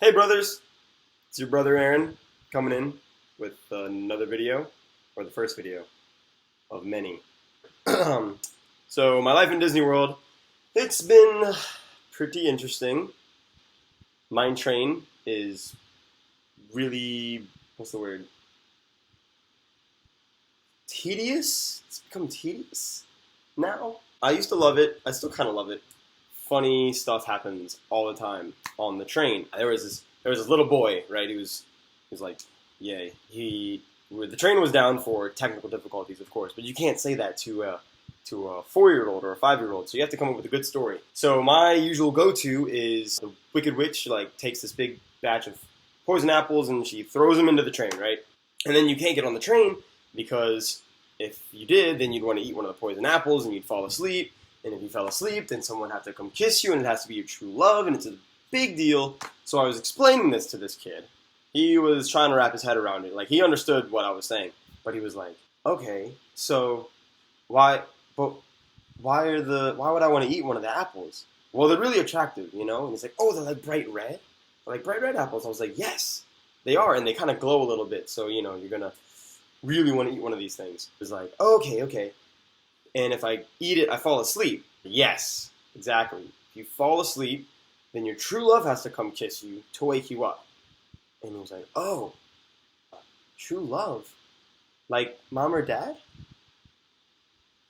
Hey brothers, it's your brother Aaron coming in with another video, or the first video of many. So my life in Disney World, it's been pretty interesting. Mine Train is really, what's the word? Tedious? It's become tedious now. I used to love it, I still kind of love it. Funny stuff happens all the time on the train. There was this little boy, right? He was like, yay. The train was down for technical difficulties, of course, but you can't say that to a 4-year-old or a 5-year-old. So you have to come up with a good story. So my usual go-to is the Wicked Witch takes this big batch of poison apples and she throws them into the train, right? And then you can't get on the train because if you did, then you'd want to eat one of the poison apples and you'd fall asleep. And if you fell asleep, then someone would have to come kiss you, and it has to be your true love, and it's a big deal. So I was explaining this to this kid. He was trying to wrap his head around it. Like, he understood what I was saying, but he was like, okay, so why would I want to eat one of the apples? Well, they're really attractive, you know? And he's like, oh, they're like bright red? They're like bright red apples. I was like, yes, they are, and they kind of glow a little bit, so, you know, you're going to really want to eat one of these things. He was like, oh, okay. And if I eat it, I fall asleep. Yes, exactly. If you fall asleep, then your true love has to come kiss you to wake you up. And he was like, oh, true love? Like mom or dad?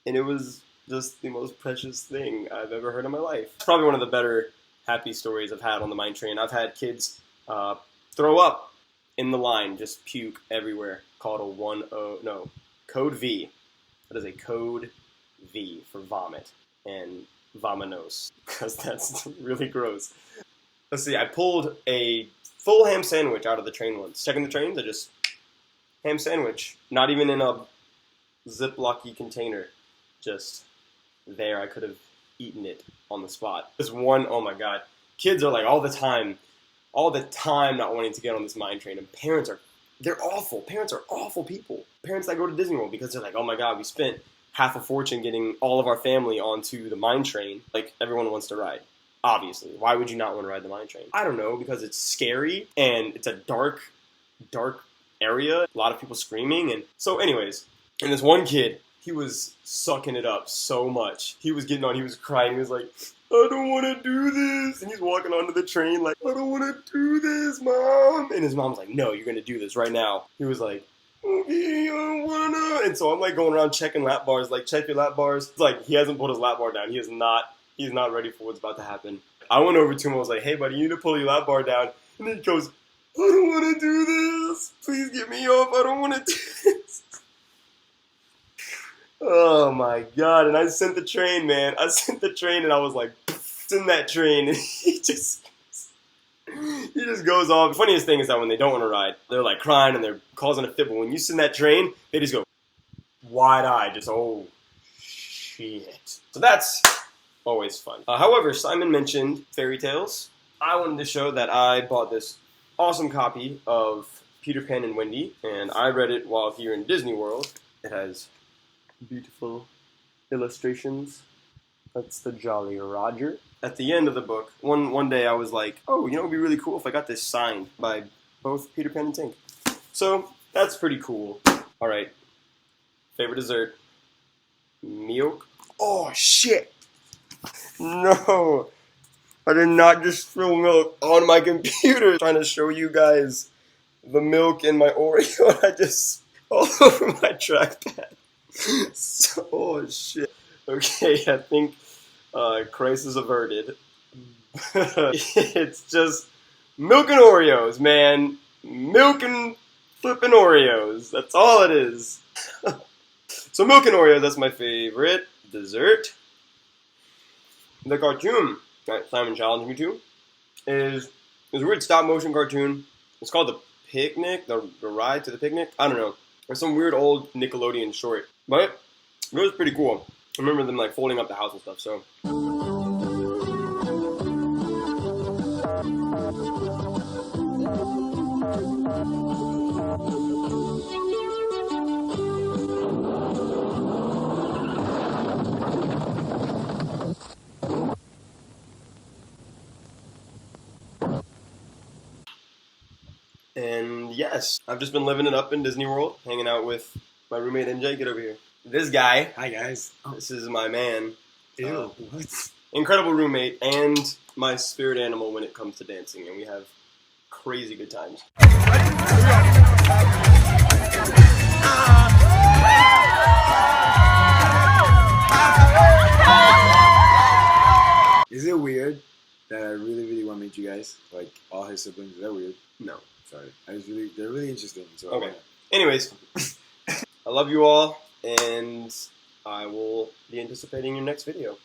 And it was just the most precious thing I've ever heard in my life. It's probably one of the better happy stories I've had on the Mine Train. I've had kids throw up in the line, just puke everywhere, called code V. That is a code V for vomit and vamanos, because that's really gross. Let's see, I pulled a full ham sandwich out of the train once. Checking the trains, I just ham sandwich, not even in a Ziploc-y container, just there. I could have eaten it on the spot. This one, oh my god, kids are like all the time not wanting to get on this mine train, and they're awful. Parents are awful people. Parents that go to Disney World because they're like, oh my god, we spent half a fortune getting all of our family onto the mine train. Like, everyone wants to ride. Obviously. Why would you not want to ride the mine train? I don't know, because it's scary and it's a dark area. A lot of people screaming. And so anyways, and this one kid, he was sucking it up so much. He was getting on, he was crying. He was like, I don't want to do this. And he's walking onto the train like, I don't want to do this, Mom. And his mom's like, no, you're going to do this right now. He was like, okay, I don't want to. And so I'm like going around checking lap bars, like, check your lap bars. It's like, he hasn't pulled his lap bar down. He's not ready for what's about to happen. I went over to him, I was like, hey buddy, you need to pull your lap bar down. And he goes, I don't want to do this. Please get me off. I don't want to do this. Oh my god. And I sent the train, man. I sent the train and I was like, in that train. And he just goes off. The funniest thing is that when they don't want to ride, they're like crying and they're causing a fit. But when you sit in that train, they just go wide-eyed, just, oh, shit. So that's always fun. However, Simon mentioned fairy tales. I wanted to show that I bought this awesome copy of Peter Pan and Wendy, and I read it while here in Disney World. It has beautiful illustrations. That's the Jolly Roger. At the end of the book, one day I was like, oh, you know, it would be really cool if I got this signed by both Peter Pan and Tink. So, that's pretty cool. Alright. Favorite dessert. Milk. Oh, shit! No! I did not just spill milk on my computer trying to show you guys the milk in my Oreo. I just all over my trackpad. So, oh, shit. Okay, I think crisis averted. It's just milk and Oreos, man. Milk and flippin' Oreos. That's all it is. So milk and Oreos, that's my favorite dessert. The cartoon that Simon challenged me to is a weird stop motion cartoon. It's called The Picnic, the Ride to the Picnic. I don't know. It's some weird old Nickelodeon short. But it was pretty cool. I remember them like folding up the house and stuff, so. And yes, I've just been living it up in Disney World, hanging out with my roommate MJ. Get over here. This guy. Hi guys. This is my man. Ew. What? Incredible roommate and my spirit animal when it comes to dancing, and we have crazy good times. Is it weird that I really want to meet you guys? Like all his siblings? Is that weird? No. Sorry. They're really interesting. So Okay. Anyways, I love you all, and I will be anticipating your next video.